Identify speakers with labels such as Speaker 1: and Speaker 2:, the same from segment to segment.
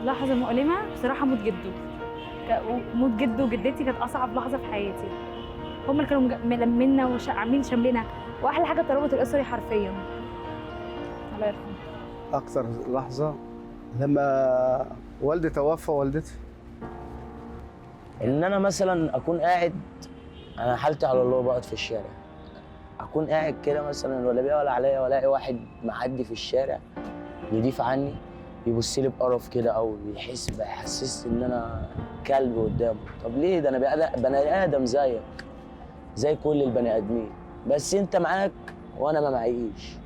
Speaker 1: لحظه مؤلمه بصراحه موت جده. موت جده وجدتي كانت اصعب لحظه في حياتي. هم اللي كانوا ملمنا وعاملين شملنا، واحلى حاجه الترابط الاسري حرفيا. الله يرحمه.
Speaker 2: اكثر لحظه لما والدي توفى والدتي.
Speaker 3: ان انا مثلا اكون قاعد، انا حالتي على الله، بقعد في الشارع، اكون قاعد كده مثلا ولا بيا ولا عليا، والاقي واحد معدي في الشارع يضيف عني، يبص لي بقرف كده او بيحسسني ان انا كلب قدامه. طب ليه؟ ده انا بني ادم زيك زي كل البني ادمين، بس انت معاك وانا ما معيش.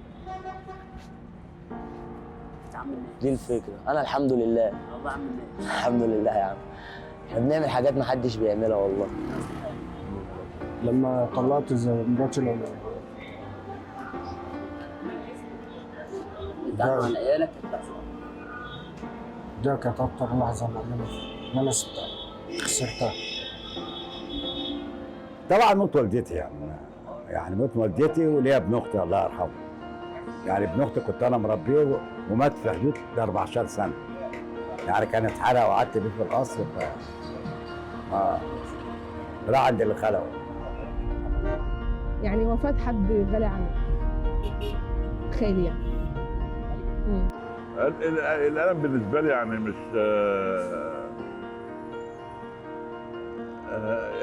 Speaker 3: دي الفكره. انا الحمد لله. الحمد لله يا عم. احنا بنعمل حاجات ما حدش بيعملها والله.
Speaker 2: لما طلعت مراتي الاولانيه ده كانت اكتر لحظه مؤلمه ان انا خسرتها.
Speaker 4: طبعا موت والدتي، يعني موت والدتي وليا ابن اختي الله يرحمه. يعني ابن اختي كنت انا مربيه ومات في حدود 14 سنه. يعني كان اتحرق وقعدت بيه في القصر راح عند اللي خلقه.
Speaker 5: يعني وفاة حد غالي علي خالي يعني.
Speaker 6: الألم بالنسبة لي يعني مش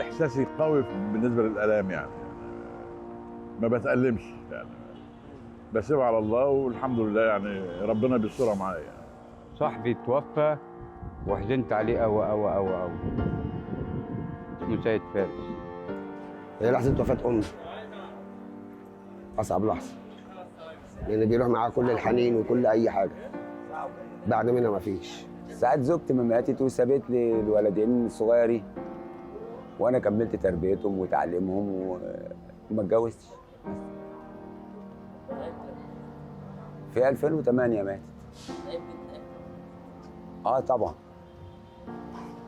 Speaker 6: إحساسي قوي بالنسبة للآلام، يعني ما بتألمش، يعني بسيبها على الله والحمد لله، يعني ربنا بيسترها معايا.
Speaker 7: صاحبي توفى وحزنت عليه أوي اسمه سيد فارس.
Speaker 8: هي لحظة وفاة أمي أصعب لحظة، لأن بيروح معاها كل الحنين وكل أي حاجة، بعد منها مفيش.
Speaker 9: ساعات زوجتي ما ماتت وسابت لي الولدين الصغيرين، وأنا كملت تربيتهم وتعليمهم وما اتجوزتش. في 2008 ماتت.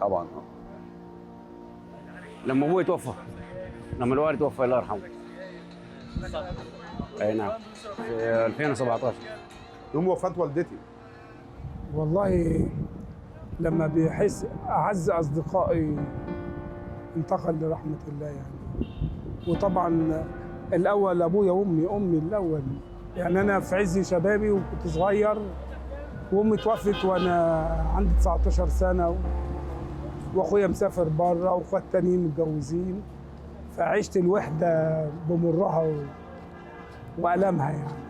Speaker 9: طبعا
Speaker 7: لما أبوي توفى، لما الوالد توفى الله يرحمه. أي نعم، في 2017
Speaker 10: يوم وفاة والدتي.
Speaker 2: والله لما بيحس اعز اصدقائي انتقل لرحمه الله يعني. وطبعا الاول ابويا وامي الاول، يعني انا في عز شبابي وكنت صغير، وامي توفت وانا عندي 19 سنه، واخويا مسافر بره واخوات تانيين متجوزين، فعشت الوحده بمرها والامها يعني.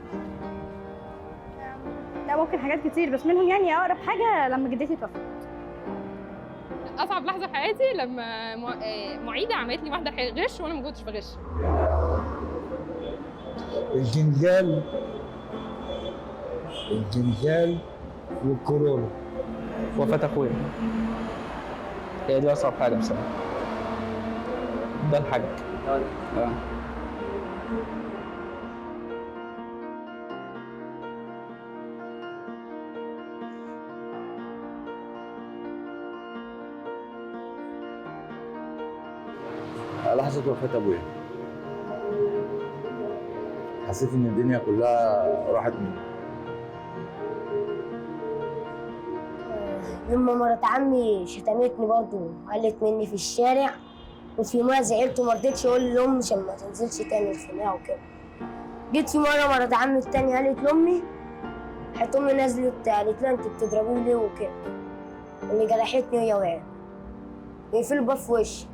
Speaker 1: لا ممكن حاجات كتير، بس منهم يعني اقرب حاجه لما جدتي توفت.
Speaker 5: اصعب لحظه في حياتي لما معيده عملت لي واحده غش وانا ما كنتش بغش.
Speaker 2: الجنجال والكورونا.
Speaker 11: وفاة اخويا هي دي اصعب حاجه بصراحه. ده الحاج.
Speaker 4: لحظة وفاة أبويا حسيت إن الدنيا كلها راحت مني.
Speaker 12: لما مرات عمي شتمتني برضه، قالت مني في الشارع، وفي مرة زعلت وما رضيتش أقول لأمي عشان ما تنزلش تاني الخناقة وكده. جيت في مرة مرات عمي التانية قالت لأمي، راحت أمي نزلت قالت لها أنت بتضربيني ليه وكده، اللي جرحتني وهي وقعت يقفل الباب في وشي.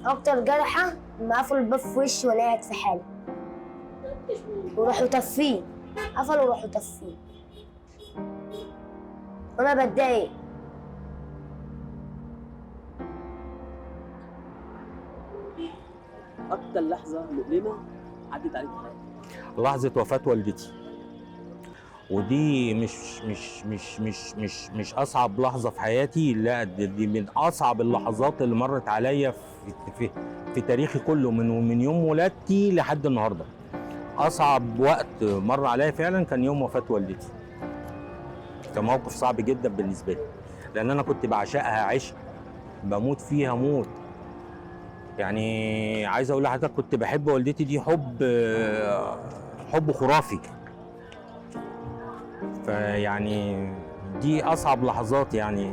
Speaker 12: أكتر جرحة لما قفلوا الباب في وشي وأنا قاعد في حالي، وراحوا تفين، قفلوا وراحوا تفين وأنا بتضايق.
Speaker 3: اكتر لحظه مؤلمه عدت عليك في حياتك؟
Speaker 13: لحظه وفاه والدتي، ودي مش اصعب لحظه في حياتي، لا دي من اصعب اللحظات اللي مرت عليا في تاريخي كله، من يوم ولادتي لحد النهارده. اصعب وقت مر عليا فعلا كان يوم وفاه والدتي. كان موقف صعب جدا بالنسبه لي، لان انا كنت بعشقها عشق، بموت فيها موت. يعني عايز اقول لحضرتك كنت بحب والدتي دي حب خرافي، فيعني دي اصعب لحظات يعني.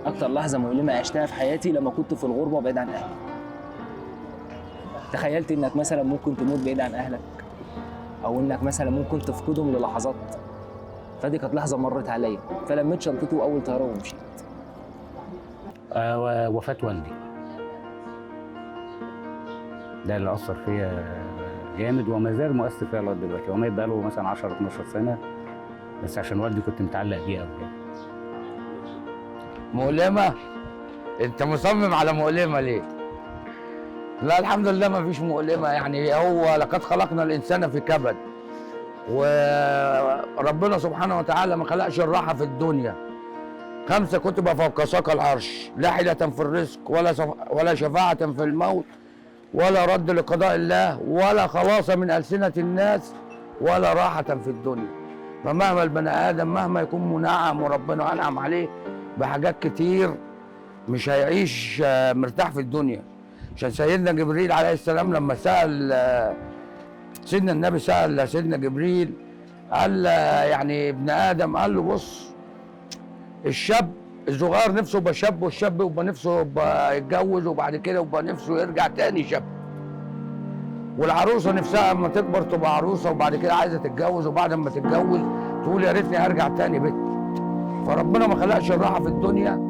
Speaker 14: اكتر لحظه مؤلمه عشتها في حياتي لما كنت في الغربه وبعيد عن اهلي. تخيلت انك مثلا ممكن تموت بعيد عن اهلك، او انك مثلا ممكن تفقدهم للحظات. فدي كانت لحظه مرت عليا، فلميت شنطتي واول طياره ومشيت.
Speaker 15: وفاه والدي ده اللي اثر فيا جامد وما زال مؤثر فيا لغايه دلوقتي. هو مات بقاله مثلا 10 12 سنه، بس عشان والدي كنت متعلق بيه قوي.
Speaker 16: مؤلمة؟ أنت مصمم على مؤلمة ليه؟ لا الحمد لله ما فيش مؤلمة، يعني هو لقد خلقنا الإنسان في كبد، وربنا سبحانه وتعالى ما خلقش الراحة في الدنيا. 5 كتب فوق ساق العرش، لا حيلة في الرزق ولا شفاعة في الموت ولا رد لقضاء الله ولا خلاص من ألسنة الناس ولا راحة في الدنيا. فمهما البني آدم مهما يكون منعم وربنا أنعم عليه بحاجات كتير مش هيعيش مرتاح في الدنيا. عشان سيدنا جبريل عليه السلام لما سأل سيدنا النبي سأل سيدنا جبريل قال يعني ابن آدم، قال له بص الشاب الصغير نفسه يبقى شاب، والشاب يبقى نفسه يبقى يتجوز، وبعد كده يبقى نفسه يرجع تاني شاب. والعروسه نفسها اما تكبر تبقى عروسه، وبعد كده عايزه تتجوز، وبعد ما تتجوز تقول يا ريتني ارجع تاني بيت. فربنا ما خلقش الراحه في الدنيا